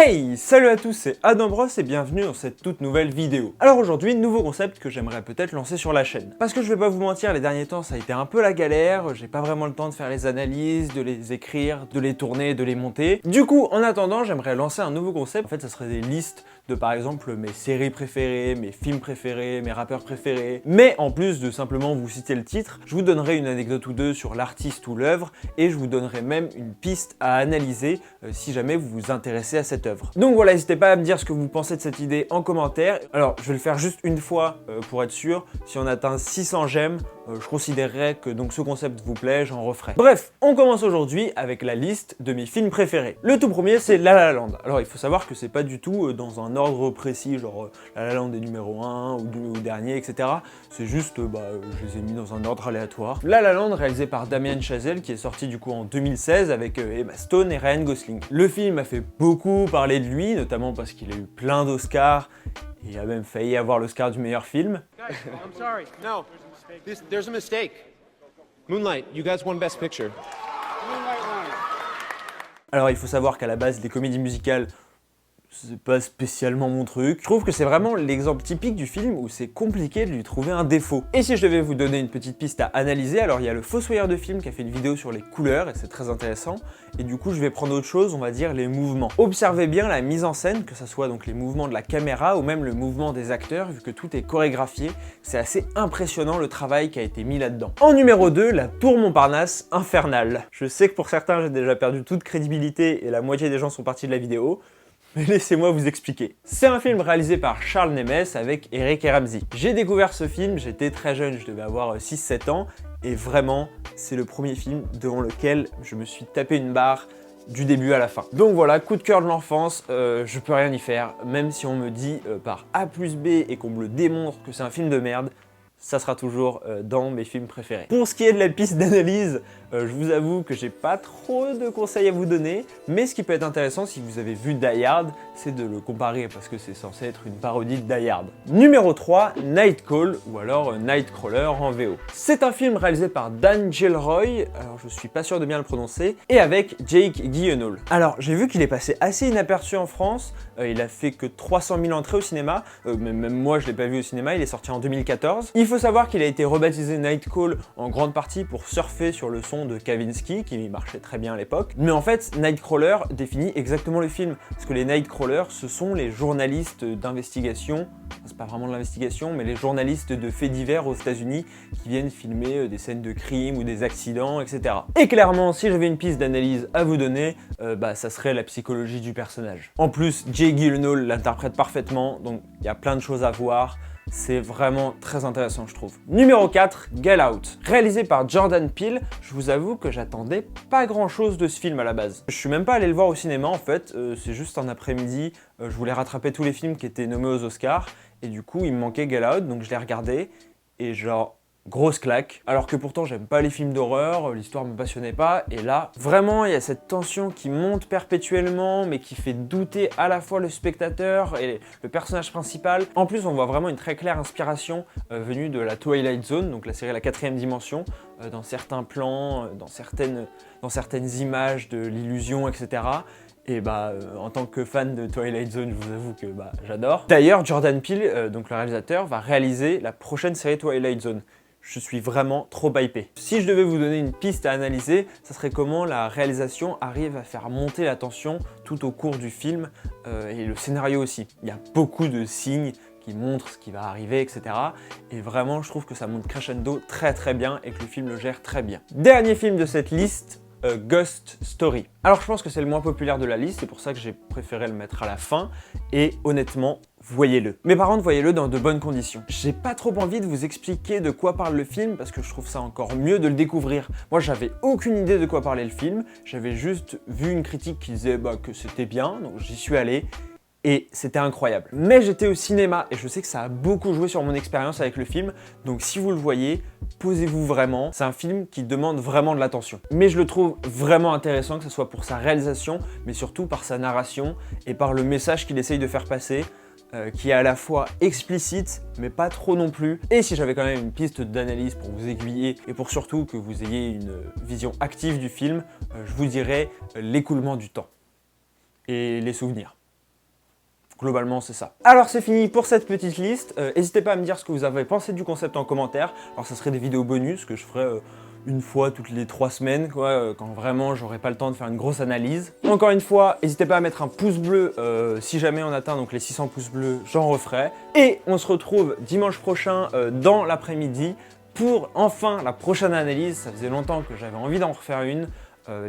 Hey! Salut à tous, c'est Adam Bros et bienvenue dans cette toute nouvelle vidéo. Alors aujourd'hui, nouveau concept que j'aimerais peut-être lancer sur la chaîne. Parce que je vais pas vous mentir, les derniers temps ça a été un peu la galère, j'ai pas vraiment le temps de faire les analyses, de les écrire, de les tourner, de les monter. Du coup, en attendant, j'aimerais lancer un nouveau concept. En fait, ça serait des listes de par exemple mes séries préférées, mes films préférés, mes rappeurs préférés. Mais en plus de simplement vous citer le titre, je vous donnerai une anecdote ou deux sur l'artiste ou l'œuvre et je vous donnerai même une piste à analyser si jamais vous vous intéressez à cette œuvre. Donc voilà, n'hésitez pas à me dire ce que vous pensez de cette idée en commentaire. Alors, je vais le faire juste une fois pour être sûr. Si on atteint 600 j'aime, je considérerais que donc ce concept vous plaît, j'en referai. Bref, on commence aujourd'hui avec la liste de mes films préférés. Le tout premier, c'est La La Land. Alors, il faut savoir que c'est pas du tout dans un ordre précis, genre La La Land est numéro 1 ou dernier, etc. C'est juste, je les ai mis dans un ordre aléatoire. La La Land, réalisé par Damien Chazelle, qui est sorti du coup en 2016 avec Emma Stone et Ryan Gosling. Le film a fait beaucoup parler de lui, notamment parce qu'il a eu plein d'Oscars. Il a même failli avoir l'Oscar du meilleur film. Guys, I'm sorry. No, there's a mistake. Moonlight, you guys won Best Picture. Alors il faut savoir qu'à la base, les comédies musicales, c'est pas spécialement mon truc. Je trouve que c'est vraiment l'exemple typique du film où c'est compliqué de lui trouver un défaut. Et si je devais vous donner une petite piste à analyser, alors il y a le Fossoyeur de film qui a fait une vidéo sur les couleurs et c'est très intéressant. Et du coup, je vais prendre autre chose, on va dire les mouvements. Observez bien la mise en scène, que ce soit donc les mouvements de la caméra ou même le mouvement des acteurs, vu que tout est chorégraphié. C'est assez impressionnant le travail qui a été mis là-dedans. En numéro 2, la Tour Montparnasse infernale. Je sais que pour certains, j'ai déjà perdu toute crédibilité et la moitié des gens sont partis de la vidéo. Mais laissez-moi vous expliquer. C'est un film réalisé par Charles Nemes avec Eric et Ramsey. J'ai découvert ce film, j'étais très jeune, je devais avoir 6-7 ans, et vraiment, c'est le premier film devant lequel je me suis tapé une barre du début à la fin. Donc voilà, coup de cœur de l'enfance, je peux rien y faire, même si on me dit par A plus B et qu'on me le démontre que c'est un film de merde, ça sera toujours dans mes films préférés. Pour ce qui est de la piste d'analyse, je vous avoue que j'ai pas trop de conseils à vous donner, mais ce qui peut être intéressant si vous avez vu Die Hard, c'est de le comparer parce que c'est censé être une parodie de Die Hard. Numéro 3, Night Call, ou alors Nightcrawler en VO. C'est un film réalisé par Dan Gilroy, alors je suis pas sûr de bien le prononcer, et avec Jake Gyllenhaal. Alors j'ai vu qu'il est passé assez inaperçu en France, il a fait que 300 000 entrées au cinéma, même moi je l'ai pas vu au cinéma, il est sorti en 2014. Il faut savoir qu'il a été rebaptisé Night Call en grande partie pour surfer sur le son de Kavinsky, qui marchait très bien à l'époque. Mais en fait, Nightcrawler définit exactement le film, parce que les Nightcrawlers, ce sont les journalistes d'investigation, c'est pas vraiment de l'investigation, mais les journalistes de faits divers aux États-Unis qui viennent filmer des scènes de crime ou des accidents, etc. Et clairement, si j'avais une piste d'analyse à vous donner, ça serait la psychologie du personnage. En plus, Jake Gyllenhaal l'interprète parfaitement, donc il y a plein de choses à voir. C'est vraiment très intéressant, je trouve. Numéro 4, Get Out. Réalisé par Jordan Peele, je vous avoue que j'attendais pas grand chose de ce film à la base. Je suis même pas allé le voir au cinéma en fait, c'est juste un après-midi, je voulais rattraper tous les films qui étaient nommés aux Oscars, et du coup il me manquait Get Out, donc je l'ai regardé, et genre... grosse claque, alors que pourtant j'aime pas les films d'horreur, l'histoire me passionnait pas, et là, vraiment il y a cette tension qui monte perpétuellement, mais qui fait douter à la fois le spectateur et le personnage principal. En plus, on voit vraiment une très claire inspiration venue de la Twilight Zone, donc la série La Quatrième Dimension, dans certains plans, dans certaines images de l'illusion, etc. Et en tant que fan de Twilight Zone, je vous avoue que j'adore. D'ailleurs, Jordan Peele, donc le réalisateur, va réaliser la prochaine série Twilight Zone. Je suis vraiment trop hypé. Si je devais vous donner une piste à analyser, ça serait comment la réalisation arrive à faire monter la tension tout au cours du film et le scénario aussi. Il y a beaucoup de signes qui montrent ce qui va arriver, etc. Et vraiment, je trouve que ça monte crescendo très bien et que le film le gère très bien. Dernier film de cette liste, Ghost Story. Alors je pense que c'est le moins populaire de la liste, c'est pour ça que j'ai préféré le mettre à la fin, et honnêtement, voyez-le. Mais par contre, voyez-le dans de bonnes conditions. J'ai pas trop envie de vous expliquer de quoi parle le film, parce que je trouve ça encore mieux de le découvrir. Moi, j'avais aucune idée de quoi parlait le film, j'avais juste vu une critique qui disait que c'était bien, donc j'y suis allé, et c'était incroyable. Mais j'étais au cinéma, et je sais que ça a beaucoup joué sur mon expérience avec le film, donc si vous le voyez, posez-vous vraiment. C'est un film qui demande vraiment de l'attention. Mais je le trouve vraiment intéressant, que ce soit pour sa réalisation, mais surtout par sa narration, et par le message qu'il essaye de faire passer, qui est à la fois explicite, mais pas trop non plus. Et si j'avais quand même une piste d'analyse pour vous aiguiller, et pour surtout que vous ayez une vision active du film, je vous dirais l'écoulement du temps. Et les souvenirs. Globalement, c'est ça. Alors c'est fini pour cette petite liste. N'hésitez pas à me dire ce que vous avez pensé du concept en commentaire. Alors ça serait des vidéos bonus que je ferai une fois toutes les 3 semaines, quoi, quand vraiment j'aurai pas le temps de faire une grosse analyse. Encore une fois, n'hésitez pas à mettre un pouce bleu si jamais on atteint donc les 600 pouces bleus, j'en referai. Et on se retrouve dimanche prochain dans l'après-midi pour enfin la prochaine analyse. Ça faisait longtemps que j'avais envie d'en refaire une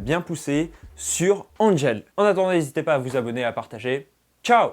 bien poussée sur Angel. En attendant, n'hésitez pas à vous abonner et à partager. Ciao!